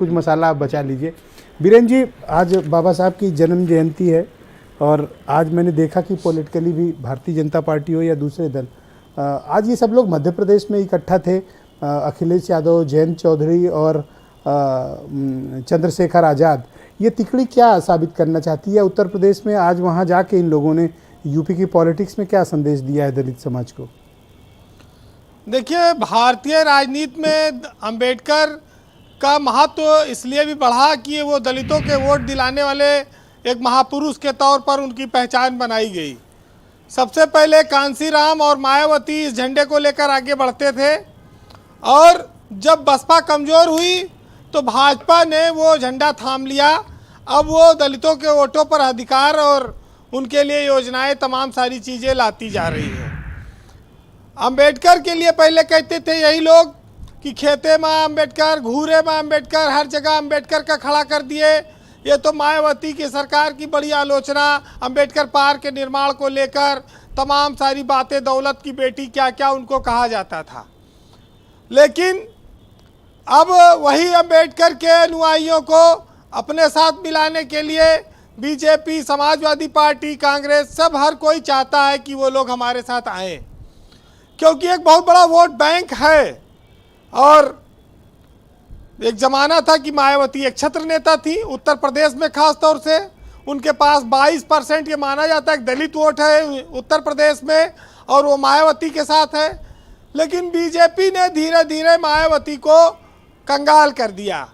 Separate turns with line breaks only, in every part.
कुछ मसाला आप बचा लीजिए। बीरेन जी, आज बाबा साहब की जन्म जयंती है और आज मैंने देखा कि पॉलिटिकली भी भारतीय जनता पार्टी हो या दूसरे दल, आज ये सब लोग मध्य प्रदेश में इकट्ठा थे। अखिलेश यादव, जयंत चौधरी और चंद्रशेखर आज़ाद। ये तिकड़ी क्या साबित करना चाहती है उत्तर प्रदेश में? आज वहाँ जाके इन लोगों ने यूपी की पॉलिटिक्स में क्या संदेश दिया है दलित समाज को?
देखिए, भारतीय राजनीति में अंबेडकर का महत्व इसलिए भी बढ़ा कि वो दलितों के वोट दिलाने वाले एक महापुरुष के तौर पर उनकी पहचान बनाई गई। सबसे पहले कांसीराम और मायावती इस झंडे को लेकर आगे बढ़ते थे और जब बसपा कमज़ोर हुई तो भाजपा ने वो झंडा थाम लिया। अब वो दलितों के वोटों पर अधिकार और उनके लिए योजनाएं, तमाम सारी चीज़ें लाती जा रही है। अंबेडकर के लिए पहले कहते थे यही लोग कि खेते में अंबेडकर, घूरे में अंबेडकर, हर जगह अंबेडकर का खड़ा कर दिए। ये तो मायावती की सरकार की बड़ी आलोचना, अंबेडकर पार्क के निर्माण को लेकर तमाम सारी बातें, दौलत की बेटी क्या क्या उनको कहा जाता था। लेकिन अब वही अंबेडकर के अनुयायियों को अपने साथ मिलाने के लिए बीजेपी, समाजवादी पार्टी, कांग्रेस, सब हर कोई चाहता है कि वो लोग हमारे साथ आएँ, क्योंकि एक बहुत बड़ा वोट बैंक है। और एक ज़माना था कि मायावती एक छत्र नेता थी उत्तर प्रदेश में, ख़ास तौर से उनके पास 22% ये माना जाता है एक दलित वोट है उत्तर प्रदेश में, और वो मायावती के साथ है। लेकिन बीजेपी ने धीरे धीरे मायावती को कंगाल कर दिया।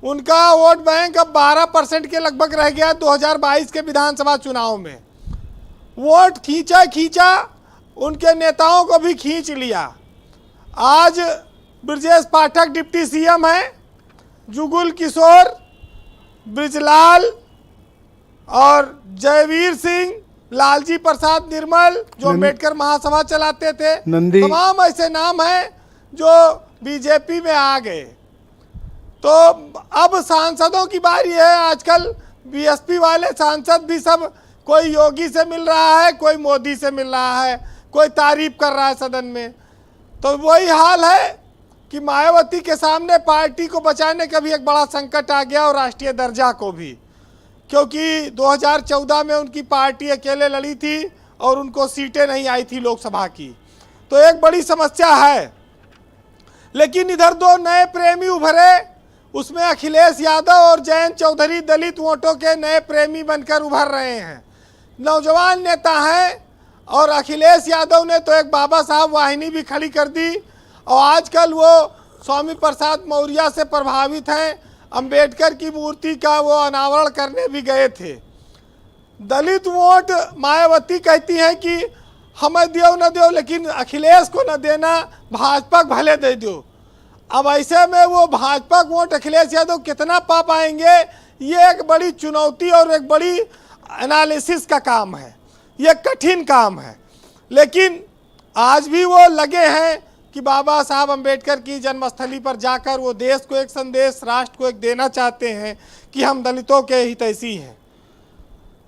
उनका वोट बैंक अब 12% के लगभग रह गया 2022 के विधानसभा चुनाव में। वोट खींचा उनके नेताओं को भी खींच लिया। आज ब्रजेश पाठक डिप्टी सीएम हैं, जुगुल किशोर, ब्रिजलाल और जयवीर सिंह, लालजी प्रसाद निर्मल जो अम्बेडकर महासभा चलाते थे, तमाम ऐसे नाम हैं जो बीजेपी में आ गए। तो अब सांसदों की बारी है। आजकल बीएसपी वाले सांसद भी सब, कोई योगी से मिल रहा है, कोई मोदी से मिल रहा है, कोई तारीफ कर रहा है सदन में। तो वही हाल है कि मायावती के सामने पार्टी को बचाने का भी एक बड़ा संकट आ गया और राष्ट्रीय दर्जा को भी, क्योंकि 2014 में उनकी पार्टी अकेले लड़ी थी और उनको सीटें नहीं आई थी लोकसभा की। तो एक बड़ी समस्या है। लेकिन इधर दो नए प्रेमी उभरे, उसमें अखिलेश यादव और जयंत चौधरी दलित वोटों के नए प्रेमी बनकर उभर रहे हैं। नौजवान नेता हैं और अखिलेश यादव ने तो एक बाबा साहब वाहिनी भी खड़ी कर दी और आजकल वो स्वामी प्रसाद मौर्य से प्रभावित हैं। अंबेडकर की मूर्ति का वो अनावरण करने भी गए थे। दलित वोट मायावती कहती हैं कि हमें दियो न दियो, लेकिन अखिलेश को न देना, भाजपा को भले दे दो। अब ऐसे में वो भाजपा को वोट अखिलेश यादव कितना पा पाएंगे, ये एक बड़ी चुनौती और एक बड़ी एनालिसिस का काम है, ये कठिन काम है। लेकिन आज भी वो लगे हैं कि बाबा साहब अंबेडकर की जन्मस्थली पर जाकर वो देश को एक संदेश, राष्ट्र को एक देना चाहते हैं कि हम दलितों के हितैषी हैं।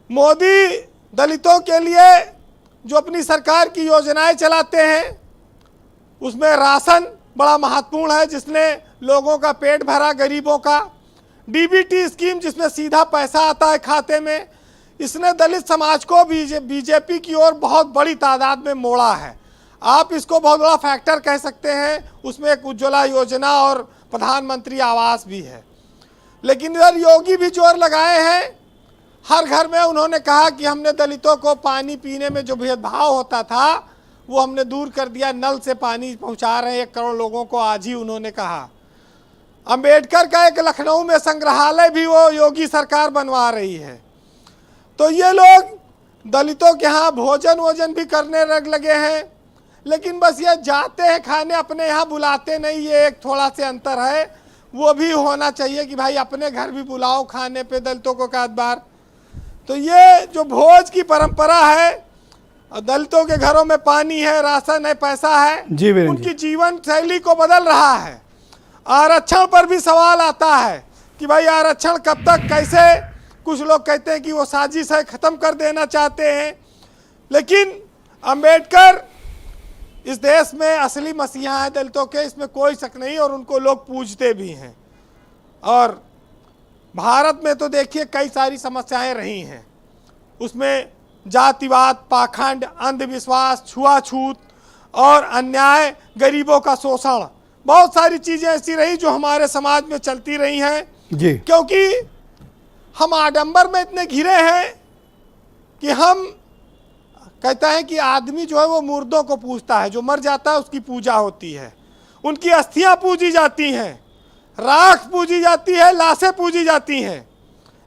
मोदी दलितों के लिए जो अपनी सरकार की योजनाएं चलाते हैं उसमें राशन बड़ा महत्वपूर्ण है, जिसने लोगों का पेट भरा, गरीबों का। डीबीटी स्कीम जिसमें सीधा पैसा आता है खाते में, इसने दलित समाज को बीजेपी की ओर बहुत बड़ी तादाद में मोड़ा है। आप इसको बहुत बड़ा फैक्टर कह सकते हैं। उसमें एक उज्ज्वला योजना और प्रधानमंत्री आवास भी है। लेकिन इधर योगी भी जोर लगाए हैं। हर घर में उन्होंने कहा कि हमने दलितों को पानी पीने में जो भेदभाव होता था वो हमने दूर कर दिया, नल से पानी पहुंचा रहे हैं 1 करोड़ लोगों को, आज ही उन्होंने कहा। अंबेडकर का एक लखनऊ में संग्रहालय भी वो योगी सरकार बनवा रही है। तो ये लोग दलितों के यहाँ भोजन भी करने लगे हैं। लेकिन बस ये जाते हैं खाने, अपने यहाँ बुलाते नहीं। ये एक थोड़ा से अंतर है, वो भी होना चाहिए कि भाई अपने घर भी बुलाओ खाने पे दलितों को का बार। तो ये जो भोज की परंपरा है, दलितों के घरों में पानी है, राशन है, पैसा है, उनकी जीवन शैली को बदल रहा है। आरक्षण पर भी सवाल आता है कि भाई आरक्षण कब तक, कैसे। कुछ लोग कहते हैं कि वो साजिश है, ख़त्म कर देना चाहते हैं। लेकिन अंबेडकर इस देश में असली मसीहा है दलितों के, इसमें कोई शक नहीं, और उनको लोग पूजते भी हैं। और भारत में तो देखिए कई सारी समस्याएं रही हैं, उसमें जातिवाद, पाखंड, अंधविश्वास, छुआछूत और अन्याय, गरीबों का शोषण, बहुत सारी चीज़ें ऐसी रही जो हमारे समाज में चलती रही हैं
जी।
क्योंकि हम आडंबर में इतने घिरे हैं कि हम कहता है कि आदमी जो है वो मुर्दों को पूजता है, जो मर जाता है उसकी पूजा होती है, उनकी अस्थियां पूजी जाती हैं, राख पूजी जाती है, लाशें पूजी जाती हैं।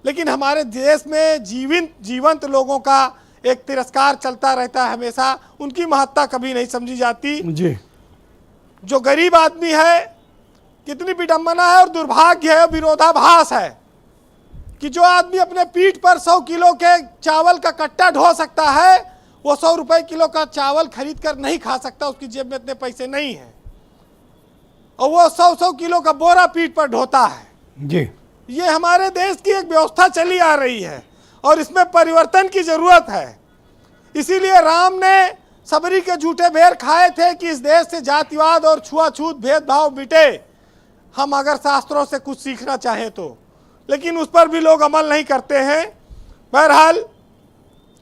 लेकिन हमारे देश में जीवंत लोगों का एक तिरस्कार चलता रहता है हमेशा, उनकी महत्ता कभी नहीं समझी जाती।
जी।
जो गरीब आदमी है, कितनी विडंबना है और दुर्भाग्य है, विरोधाभास है कि जो आदमी अपने पीठ पर 100 किलो के चावल का कट्टा ढो सकता है, वो 100 रुपए किलो का चावल खरीद कर नहीं खा सकता, उसकी जेब में इतने पैसे नहीं हैं, और वो 100 किलो का बोरा पीठ पर ढोता है।
जी।
ये हमारे देश की एक व्यवस्था चली आ रही है और इसमें परिवर्तन की जरूरत है। इसीलिए राम ने सबरी के झूठे बेर खाए थे कि इस देश से जातिवाद और छुआछूत भेदभाव मिटे, हम अगर शास्त्रों से कुछ सीखना चाहें तो, लेकिन उस पर भी लोग अमल नहीं करते हैं। बहरहाल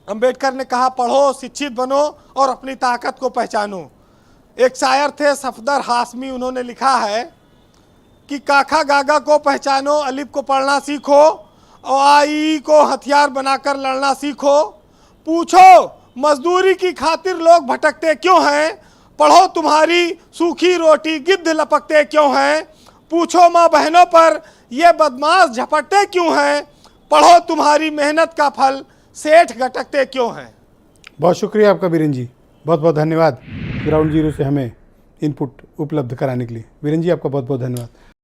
अंबेडकर ने कहा, पढ़ो, शिक्षित बनो और अपनी ताकत को पहचानो। एक शायर थे सफदर हाशमी, उन्होंने लिखा है कि काखा गागा को पहचानो, अलिफ को पढ़ना सीखो और आई को हथियार बनाकर लड़ना सीखो। पूछो मजदूरी की खातिर लोग भटकते क्यों हैं, पढ़ो तुम्हारी सूखी रोटी गिद्ध लपकते क्यों हैं। पूछो माँ बहनों पर ये बदमाश झपटते क्यों हैं, पढ़ो तुम्हारी मेहनत का फल सेठ गटकते क्यों हैं।
बहुत शुक्रिया आपका बीरेन जी, बहुत बहुत धन्यवाद ग्राउंड जीरो से हमें इनपुट उपलब्ध कराने के लिए। बीरेन जी आपका बहुत बहुत धन्यवाद।